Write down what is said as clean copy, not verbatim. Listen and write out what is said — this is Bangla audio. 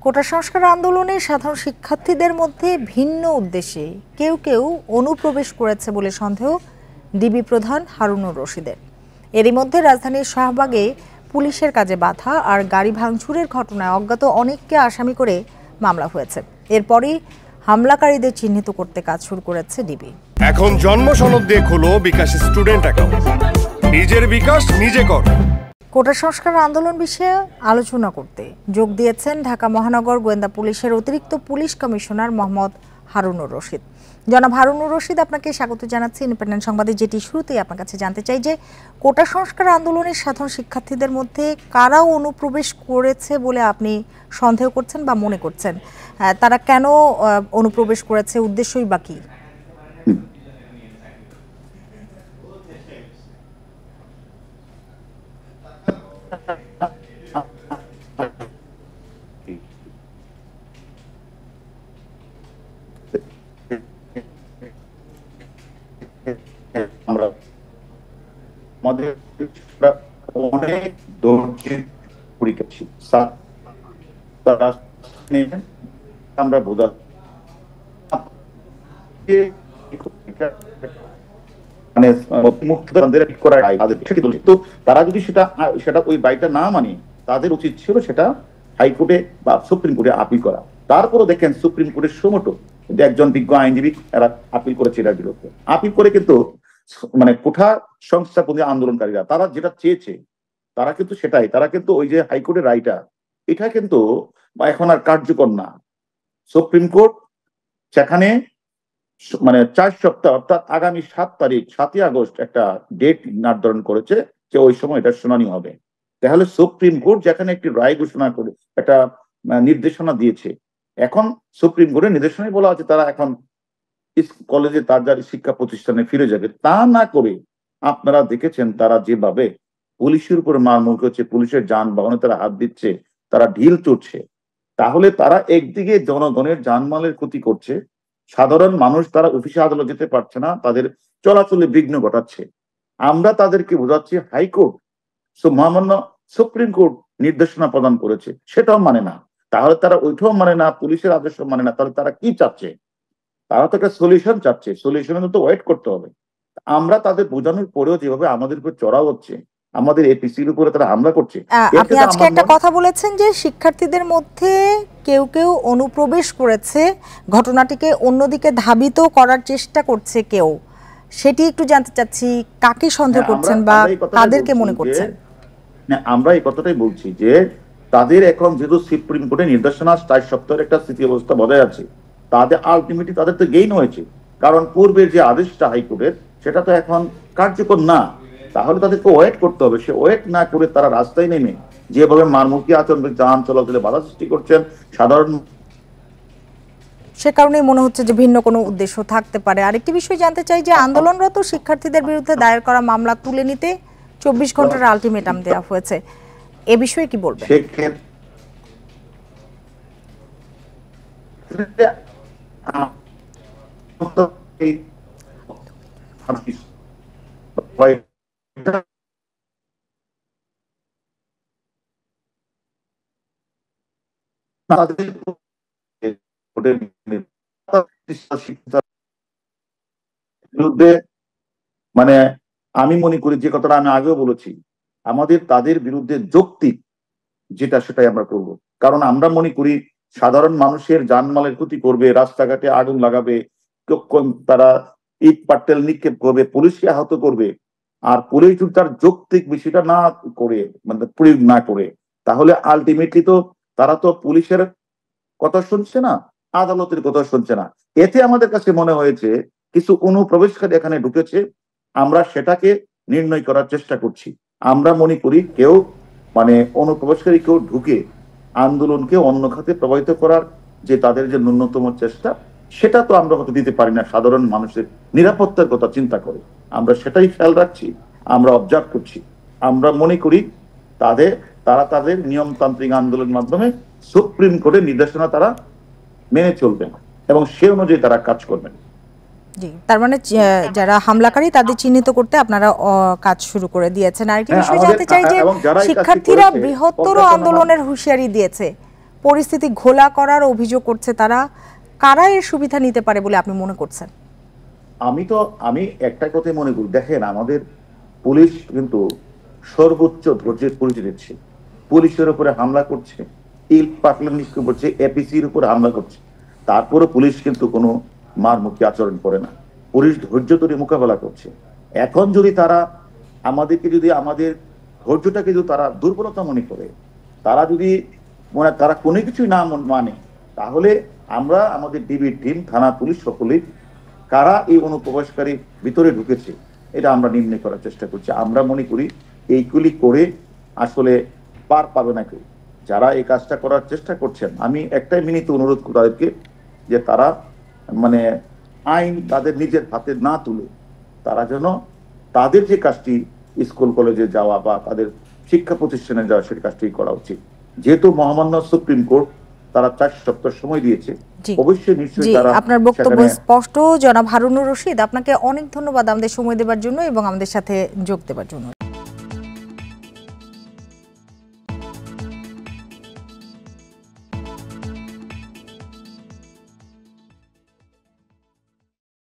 কোটা সংস্কার আন্দোলনে সাধারণ শিক্ষার্থীদের মধ্যে ভিন্ন উদ্দেশ্যে কেউ কেউ অনুপ্রবেশ করেছে বলে সন্দেহ ডিবি প্রধান হারুনুর রশিদের। এরই মধ্যে রাজধানীর শাহবাগে পুলিশের কাজে বাধা আর গাড়ি ভাঙচুরের ঘটনায় অজ্ঞাত অনেককে আসামি করে মামলা হয়েছে। এরপরই হামলাকারীদের চিহ্নিত করতে কাজ শুরু করেছে ডিবি। এখন জন্ম সনদ দিয়ে খোলো বিকাশ স্টুডেন্ট অ্যাকাউন্ট, নিজের বিকাশ নিজে কর। কোটা সংস্কার আন্দোলন বিষয়ে আলোচনা করতে যোগ দিয়েছেন ঢাকা মহানগর গোয়েন্দা পুলিশের অতিরিক্ত পুলিশ কমিশনার মোহাম্মদ হারুনুর রশিদ। জনাব হারুনুর রশিদ, আপনাকে স্বাগত জানাচ্ছি ইন্ডিপেন্ডেন্ট সংবাদে। যেটি শুরুতেই আপনার কাছে জানতে চাই যে কোটা সংস্কার আন্দোলনের সাধারণ শিক্ষার্থীদের মধ্যে কারা অনুপ্রবেশ করেছে বলে আপনি সন্দেহ করছেন বা মনে করছেন, তারা কেন অনুপ্রবেশ করেছে, উদ্দেশ্যই বা কি? আমরা আমাদের অনেক ধৈর্যের পরীক্ষা আমরা বোঝা মানে তো তারা যদি সেটা ওই বাইটা না মানে তাদের উচিত ছিল সেটা হাইকোর্টে বা সুপ্রিম কোর্টে আপিল করা। তারপরে দেখেন সুপ্রিম কোর্টের সমটো একজন বিজ্ঞ আইনজীবী এরা আপিল করেছে এটার বিরুদ্ধে। আপিল করে কিন্তু মানে কোঠা সংস্থাপন আন্দোলনকারীরা তারা যেটা চেয়েছে তারা কিন্তু সেটাই, তারা কিন্তু ওই যে হাইকোর্টের রায়টা এটা কিন্তু এখন আর কার্যকর না। সুপ্রিম কোর্ট সেখানে মানে 4 সপ্তাহ অর্থাৎ আগামী 7 আগস্ট একটা ডেট নির্ধারণ করেছে যে ওই সময় এটা শুনানি হবে। তাহলে সুপ্রিম কোর্ট যেখানে একটি রায় ঘোষণা করে একটা নির্দেশনা দিয়েছে, এখন সুপ্রিম কোর্টের নির্দেশনায় বলা আছে তারা এখন কলেজে তার শিক্ষা প্রতিষ্ঠানে ফিরে যাবে। তা না করে আপনারা দেখেছেন তারা যেভাবে পুলিশের উপর মারমুখ হচ্ছে, পুলিশের যানবাহনে তারা হাত দিচ্ছে, তারা ঢিল চড়ছে, তাহলে তারা একদিকে জনগণের জানমালের ক্ষতি করছে, সাধারণ মানুষ তারা অফিসে আদালত যেতে পারছে না, তাদের চলাচলে বিঘ্ন ঘটাচ্ছে। আমরা তাদেরকে বোঝাচ্ছি হাইকোর্ট মহামান্য সুপ্রিম কোর্ট নির্দেশনা প্রদান করেছে সেটাও মানে না, তাহলে তারা ওইটাও মানে না, পুলিশের আদেশ মানে না, তাহলে তারা কি চাচ্ছে? তারা তো একটা সলিউশন চাচ্ছে, সলিউশনের তো ওয়েট করতে হবে। আমরা তাদের বোঝানোর পরেও যেভাবে আমাদের উপর চড়া হচ্ছে, আমাদের এপিসির উপরে তারা হামলা করছে। আপনি আজকে একটা কথা বলেছেন যে শিক্ষার্থীদের মধ্যে কেউ কেউ অনুপ্রবেশ করেছে, ঘটনাটিকে অন্যদিকে ধাবিত করার চেষ্টা করছে কেউ, সেটি একটু জানতে চাচ্ছি। কাকে সন্দেহ করছেন বা কাদেরকে মনে করছেন? আমরা এই কথাটাই বলছি যে তাদের এখন যেহেতু সুপ্রিম কোর্টের নির্দেশনা 4 সপ্তাহের একটা স্থিতি অবস্থা বজায় আছে, তাদের আলটিমেটলি তাদের তো গেইন হয়েছে, কারণ পূর্বের যে আদেশটা হাইকোর্টের সেটা তো এখন কার্যকর না। তাহলে তাদেরকে ওয়েট করতে হবে, সে ওয়েট না করে তারা রাস্তায় নেমে যেভাবে মারমুখী আচরণ যান চলাচলে বাধা সৃষ্টি করছেন সাধারণ, সে কারণেই মনে হচ্ছে যে ভিন্ন কোনো উদ্দেশ্য থাকতে পারে। আরেকটি বিষয় জানতে চাই যে আন্দোলনরত শিক্ষার্থীদের বিরুদ্ধে দায়ের করা মামলা তুলে নিতে 24 ঘন্টার আলটিমেটাম দেওয়া হয়েছে, এ বিষয়ে কি বলবেন? মানে আমি মনে করি যে কথাটা আমি আগেও বলেছি, আমাদের তাদের বিরুদ্ধে যৌক্তিক যেটা সেটাই আমরা করব। কারণ আমরা মনে করি সাধারণ মানুষের জানমালের ক্ষতি করবে, রাস্তাঘাটে আগুন লাগাবে, তারা ইট পাট্টেল নিক্ষেপ করবে, পুলিশকে আহত করবে, আর পুলিশ যদি তার যৌক্তিক বিষয়টা না করে মানে প্রয়োগ না করে, তাহলে আলটিমেটলি তো তারা তো পুলিশের কথা শুনছে না, আদালতের কথা শুনছে না। এতে আমাদের কাছে মনে হয়েছে কিছু অনুপ্রবেশকারী এখানে ঢুকেছে, আমরা সেটাকে নির্ণয় করার চেষ্টা করছি। আমরা মনে করি কেউ মানে অনুপ্রবেশকারী কেউ ঢুকে আন্দোলনকে অন্য খাতে প্রভাবিত করার যে তাদের যে ন্যূনতম চেষ্টা, সেটা তো আমরা হতে দিতে পারি না। সাধারণ মানুষের নিরাপত্তার কথা চিন্তা করে আমরা সেটাই খেয়াল রাখছি, আমরা অবজার্ভ করছি। আমরা মনে করি তারা তাদের নিয়মতান্ত্রিক আন্দোলনের মাধ্যমে সুপ্রিম কোর্টের নির্দেশনা তারা মেনে চলবেন এবং সে অনুযায়ী তারা কাজ করবেন। জি, তার মানে যারা হামলাকারী তাদের চিহ্নিত করতে আপনারা কাজ শুরু করে দিয়েছেন। আরেকটি বিষয় জানতে চাই যে শিক্ষার্থীরা বৃহত্তর আন্দোলনের হুঁশিয়ারি দিয়েছে, পরিস্থিতি ঘোলা করার অভিযোগ করছে তারা, কারা এর সুবিধা নিতে পারে বলে আপনি মনে করছেন? আমি একটা কথাই মনে করি, দেখেন আমাদের পুলিশ কিন্তু সর্বোচ্চ ধৈর্যের পরিচয় দিচ্ছে। পুলিশের উপরে হামলা করছে, ইট পাটলা নিক্ষেপ করছে, এপিসির উপরে হামলা করছে, তারপরে পুলিশ কিন্তু কোনো মারমুখী আচরণ করে না। পুলিশ ধৈর্য ধরে মোকাবেলা করছে। এখন যদি তারা আমাদের ধৈর্যটাকে যদি তারা দুর্বলতা মনে করে, তারা যদি তারা কোনো কিছুই না মানে, তাহলে আমরা আমাদের ডিবি টিম, থানা পুলিশ সকলেই কারা এই অনুপ্রবেশকারী ভিতরে ঢুকেছে এটা আমরা নির্ণয় করার চেষ্টা করছি। আমরা মনে করি এইগুলি করে আসলে পার পাবে না কেউ। যারা এই কাজটা করার চেষ্টা করছেন, আমি একটাই মিনিট অনুরোধ করি তাদেরকে, যে তারা আইন তাদের নিজের হাতে না তুলে তারা যেন তাদের যে কাজটি স্কুল কলেজে যাওয়া বা তাদের শিক্ষা প্রতিষ্ঠানে যাওয়া সেই কাজটি করা উচিত। যেহেতু মহামান্য সুপ্রিম কোর্ট তারা 4 সপ্তাহ সময় দিয়েছে, অবশ্যই নিশ্চয়ই তারা। আপনার বক্তব্য স্পষ্ট জনাব হারুনুর রশিদ, আপনাকে অনেক ধন্যবাদ আমাদের সময় দেওয়ার জন্য এবং আমাদের সাথে যোগ দেওয়ার জন্য।